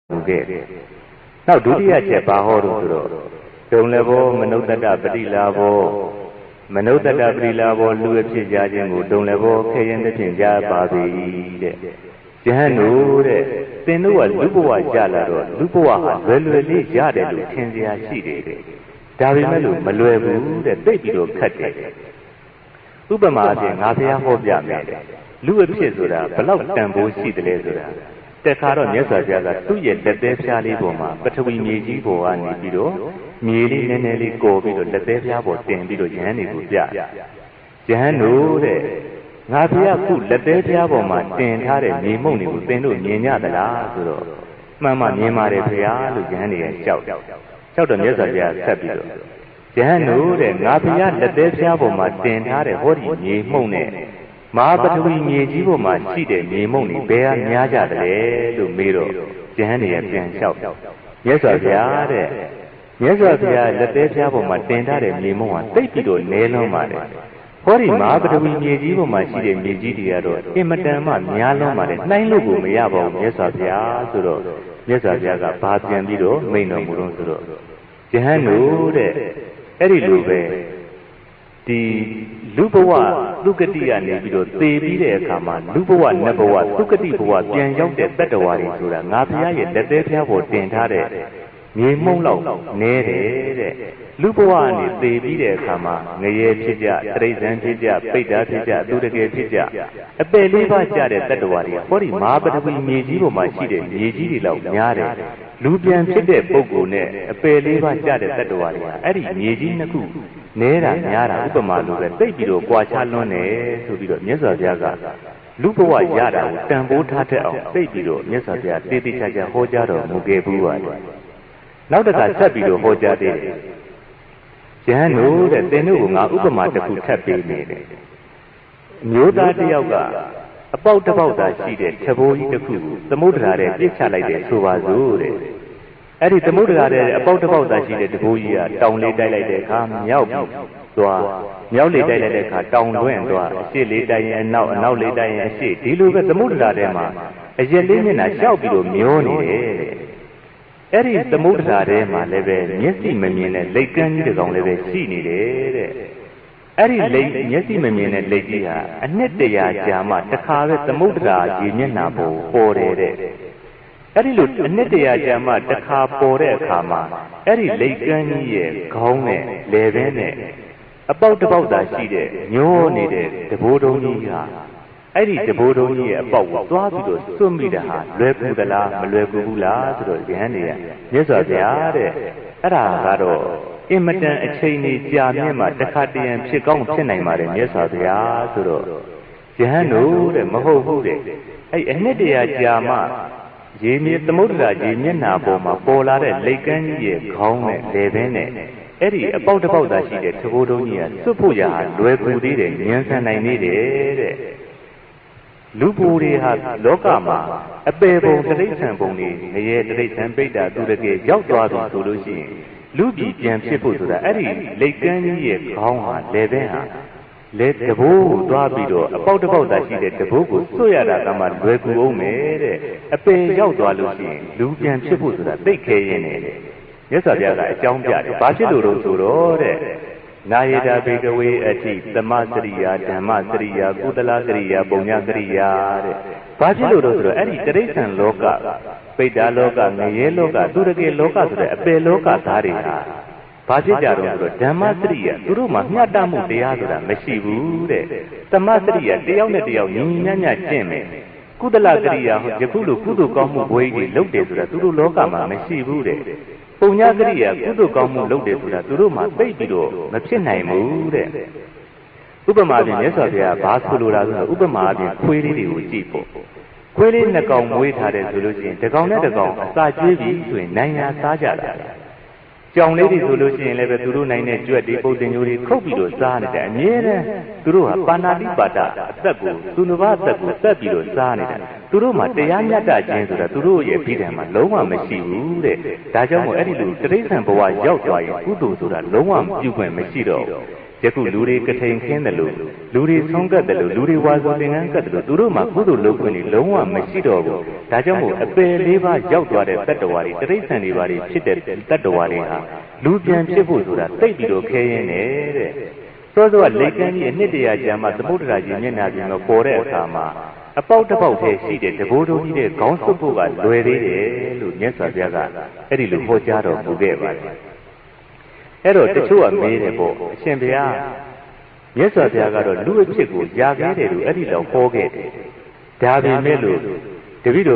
ခဲ့နောက်ဒုတိယချက်ဘာဟောလို့ဆိုတော့ဒုံလည်းဘောမနုဿတ္တပတိလာဘောမနုဿတ္တပတိလာဘောလူအဖြစ်ကြခြင်းကိုဒုံလည်းဘောခဲရင်တစ်ဖြင့်ကြားပါပြီတဲ့ယဟန်တို့တဲ့သင်တို့ကလူဘဝကြလာတော့လူဘဝဟာလွယ်လွယ်လေးရတယ်လို့ထင်စရာရှိတယ်တဲ့ဒါပေမဲ့လို့မလွယ်ဘူးတဲ့သိပြီးတော့ခက်တယ်ဥပမာအဖြစ်ငါဘုရားဟောပြမယ်တဲ့လူအဖြစ်ဆိုတာဘလောက်တန်ဖိုးရှိတယ်လဲဆိုတာတခါတော့မြတ်စွာဘုရားကသူ့ရဲ့လက်သေးဖြားလေးပေါ်မှာပထဝီမြေကြီးပေါ်ကနေပြီးတော့မြေလေးနည်းနည်းလေးကော်ပြီးတော့လက်သေးဖြားပေါ်တင်ပြီးတော့ယဟန်တွေကိုပြယဟန်တို့တဲ့ငါဘုရားခုလက်သေးဖြားပေါ်မှာတင်ထားတဲ့မြေမှုန့်တွေကိုသင်တို့မြင်ကြသလားဆိုတော့မှန်မှမြင်ပါတယ်ဘုရားလို့ယဟန်တွေကကြောက်တော့မြတ်စွာဘုရားဆက်ပြီးတော့ယဟန်တို့တဲ့ငါဘုရားလက်သေးဖြားပေါ်မှာတင်ထားတဲ့ဟောဒီမြေမှုန့်နဲ့မဟာပထဝီမြေကြီးပေါ်မှာရှိတဲ့မြေမှုန့်တွေဘယ်ဟာများကြတယ်လဲလို့မေးတော့ယဟန်တွေကပြန်လျှောက်မြတ်စွာဘုရားတဲ့မြတ်စွာဘုရားလက်သေးဖြားပေါ်မှာတင်ထားတဲ့မြေမှုန့်ဟာတိတ်ပြီးတော့နဲလွန်းပါတယ်ဟောဒီမဟာပထဝီမြေကြီးပေါ်မှာရှိတဲ့မြေကြီးတွေကတော့အင်မတန်မှများလွန်းပါတယ်နှိုင်းလို့ကိုမရပါဘူးမြတ်စွာဘုရားဆိုတော့မြတ်စွာဘုရားကဘာပြန်ပြီးတော့မိန့်တော်မူတော့ဆိုတော့ယဟန်တို့တဲ့အဲ့ဒီလိုပဲဒီလူဘဝသုကတိကနေပြီးတော့သေပြီးတဲ့အခါမှာလူဘဝနတ်ဘဝသုကတိဘဝပြန်ရောက်တဲ့တတ္တဝါတွေဆိုတာငါဘုရားရဲ့လက်သေးဖျားပေါ်တင်ထားတဲ့မြေမှုန့်လောက်နဲတယ်တဲ့လူဘဝကနေသေပြီးတဲ့အခါမှာငရဲဖြစ်ကြတိရစ္ဆာန်ဖြစ်ကြပိဋ္ဌာဖြစ်ကြသူတကယ်ဖြစ်ကြအပယ်လေးပါးကြတဲ့တတ္တဝါတွေကဟောဒီမဟာပထဝီမြေကြီးပေါ်မှာရှိတဲ့မြေကြီးတွေလောက်များတယ်လူပြန်ဖြစ်တဲ့ပုဂ္ဂိုလ်နဲ့အပယ်လေးပါးကြတဲ့တတ္တဝါတွေကအဲ့ဒီမြေကြီးနှစ်ခုနဲတာများတာဥပမာလိုပဲသိပြီးတော့ကြွာချလွန်းတယ်ဆိုပြီးတော့မြတ်စွာဘုရားကလူဘဝရတာကိုတန်ဖိုးထားတတ်အောင်သိပြီးတော့မြတ်စွာဘုရားတေးသေးချာချာဟောကြားတော်မူခဲ့ဘူးပါတယ်နောက်တစ်ခါဆက်ပြီးတော့ဟောကြားသေးတယ်ယဟန်တို့တဲ့သင်တို့ကငါဥပမာတစ်ခုထပ်ပေးနေတယ်အမျိုးသားတစ်ယောက်ကအပေါက်တစ်ပေါက်သာရှိတဲ့ထဘိုးကြီးတစ်ခုကိုသမုဒ္ဒရာထဲပြစ်ချလိုက်တယ်ဆိုပါစို့တဲ့အဲ့ဒီသမုဒ္ဒရာထဲအပေါက်တစ်ပေါက်သာရှိတဲ့တဘိုးကြီးကတောင်လေးတိုက်လိုက်တဲ့အခါမြောက်ပြီးသွားမြောက်လေးတိုက်လိုက်တဲ့အခါတောင်လွင့်သွားအရှိလေးတိုက်ရင်အနောက်လေးတိုက်ရင်အရှိဒီလိုပဲသမုဒ္ဒရာထဲမှာအရက်လေးမျက်နှာလျှောက်ပြီးတော့မျောနေတယ်အဲ့ဒီသမုဒ္ဒရာထဲမှာလည်းပဲမျက်စိမမြင်တဲ့လိတ်ကန်းကြီးတစ်ကောင်လည်းပဲရှိနေတယ်တဲ့အဲ့ဒီလိတ်မျက်စိမမြင်တဲ့လိတ်ကြီးဟာအနှစ်တရာကြာမှတစ်ခါပဲသမုဒ္ဒရာရေမျက်နှာပေါ်တယ်တဲ့အဲ့ဒီလိုအနှစ်တရာကြာမှတစ်ခါပေါ်တဲ့အခါမှာအဲ့ဒီလိတ်ကန်းကြီးရဲ့ခေါင်းနဲ့လယ်ဘဲနဲ့အပေါက်တစ်ပေါက်သာရှိတဲ့ညှိုးနေတဲ့တဘိုးတုံးကြီးဟာအဲ့ဒီတဘိုးတုံးကြီးရဲ့အပေါက်ကိုသွားပြီးတော့စွန့်မိတာဟာလွယ်ကူသလားမလွယ်ကူဘူးလားဆိုတော့ယဟန်တွေကမြတ်စွာဘုရားတဲ့အဲ့ဒါကတော့အင်မတန်အချိန်ကြီးကြာမြင့်မှတစ်ခါတရံဖြစ်ကောင်းဖြစ်နိုင်ပါတယ်မြတ်စွာဘုရားဆိုတော့ယဟန်တို့တဲ့မဟုတ်ဘူးတဲ့အဲ့အနှစ်တရာကြာမှရေမြေသမုဒ္ဒရာရေမျက်နှာပေါ်မှာပေါ်လာတဲ့လိတ်ကန်းကြီးရဲ့ခေါင်းနဲ့လယ်ဘင်းနဲ့အဲ့ဒီအပေါက်တစ်ပေါက်သာရှိတဲ့သဘောတုံးကြီးကစွတ်ဖို့ရလွယ်ကူသေးတယ်ဉာဏ်ဆန်နိုင်နေတယ်တဲ့လူပူတွေဟာလောကမှာအပေပုံတိဋ္ဌံပုံတွေငရဲတိဋ္ဌံပိဋ္ဌာသူတကယ်ရောက်သွားပြီဆိုလို့ရှိရင်လူပြည်ပြန်ဖြစ်ဖို့ဆိုတာအဲ့ဒီလိတ်ကန်းကြီးရဲ့ခေါင်းဟာလယ်ဘင်းဟာလေတဘိုးကိုသွားပြီးတော့အပေါက်တစ်ပေါက်သာရှိတဲ့တဘိုးကိုစွတ်ရတာကမှလွယ်ကူအောင်မယ်တဲ့အပင်ရောက်သွားလို့ရှိရင်လူပြန်ဖြစ်ဖို့ဆိုတာသိခဲရင်းနေတယ်မြတ်စွာဘုရားကအကြောင်းပြတယ်ဘာဖြစ်လို့လို့ဆိုတော့တဲ့နာယေတာဘေကဝေအထိသမစရိယာဓမ္မစရိယာကုသလစရိယာပုံညာစရိယာတဲ့ဘာဖြစ်လို့လို့ဆိုတော့အဲ့ဒီတိရစ္ဆာန်လောကပိဋ္ဌာလောကငရဲလောကသူတကယ်လောကဆိုတဲ့အပယ်လောကသားတွေဟာဘာဖြစ်ကြတော့ဆိုတော့ဓမ္မစရိယသူတို့မှာမျှတမှုတရားဆိုတာမရှိဘူးတဲ့သမစရိယတယောက်နဲ့တယောက်ညီညီညံ့ကျင့်မယ်ကုသလကရိယာယခုလိုကုသိုလ်ကောင်းမှုဘွေးကြီးလုပ်တယ်ဆိုတာသူတို့လောကမှာမရှိဘူးတဲ့ပုံညာကရိယာကုသိုလ်ကောင်းမှုလုပ်တယ်ဆိုတာသူတို့မှာသိပြီးတော့မဖြစ်နိုင်ဘူးတဲ့ဥပမာဖြင့်မြတ်စွာဘုရားဘာဆိုလိုတာဆိုတော့ဥပမာဖြင့်ခွေးလေးတွေကိုကြည့်ဖို့ခွေးလေးနှစ်ကောင်မွေးထားတယ်ဆိုလို့ရှိရင်တစ်ကောင်နဲ့တစ်ကောင်အစာကျွေးပြီးဆိုရင်နိုင်ရစားကြတာကြောင်လေးတွေဆိုလို့ရှိရင်လည်းပဲသူတို့နိုင်တဲ့ကြွက်တွေပုတ်တင်မျိုးတွေခုတ်ပြီးတော့စားနေတယ်အမြဲတမ်းသူတို့ဟာပါဏာတိပါဒအသက်ကိုသူတစ်ပါးအသက်ကိုသက်ပြီးတော့စားနေတယ်သူတို့မှာတရားမျှတခြင်းဆိုတာသူတို့ရဲ့ပြည်တယ်မှာလုံးဝမရှိဘူးတဲ့ဒါကြောင့်မို့အဲ့ဒီလိုတိရစ္ဆာန်ဘဝရောက်သွားရင်ကုသိုလ်ဆိုတာလုံးဝပြုခွင့်မရှိတော့ယ ယခုလူတွေကထိန်ခင်းတယ်လို့လူတွေဆုံးကတ်တယ်လို့လူတွေဝါဆိုသင်္ကန်းကတ်တယ်လို့သူတို့မှာကုသိုလ်လုပ်ခွင့်တွေလုံးဝမရှိတော့ဘူးဒါကြောင့်မို့အပယ်လေးပါးရောက်သွားတဲ့တတ္တဝါတွေတိရစ္ဆာန်တွေပါတွေဖြစ်တဲ့တတ္တဝါတွေဟာလူပြန်ဖြစ်ဖို့ဆိုတာသိပ်ပြီးတော့ခဲရင်းနေတဲ့စောစောကလိတ်ကန်းကြီးအနှစ်တရာကြာမှသမုဒ္ဒရာကြီးမျက်နှာပြင်မှာပေါ်တဲ့အခါမှာအပေါက်တစ်ပေါက်တည်းရှိတဲ့တဘိုးတော်ကြီးတဲ့ခေါင်းစွပ်ဖို့ကလွယ်သေးတယ်လို့မြတ်စွာဘုရားကအဲ့ဒီလိုဟောကြားတော်မူခဲ့ပါတယ်အဲ့တော့တချို့ကမေးတယ်ပေါ့အရှင်ဘုရားမြတ်စွာဘုရားကတော့လူအဖြစ်ကိုຢာခဲ့တယ်လို့အဲ့ဒီလောက်ဟောခဲ့တယ်ဒါပေမဲ့လို့တပည့်တော်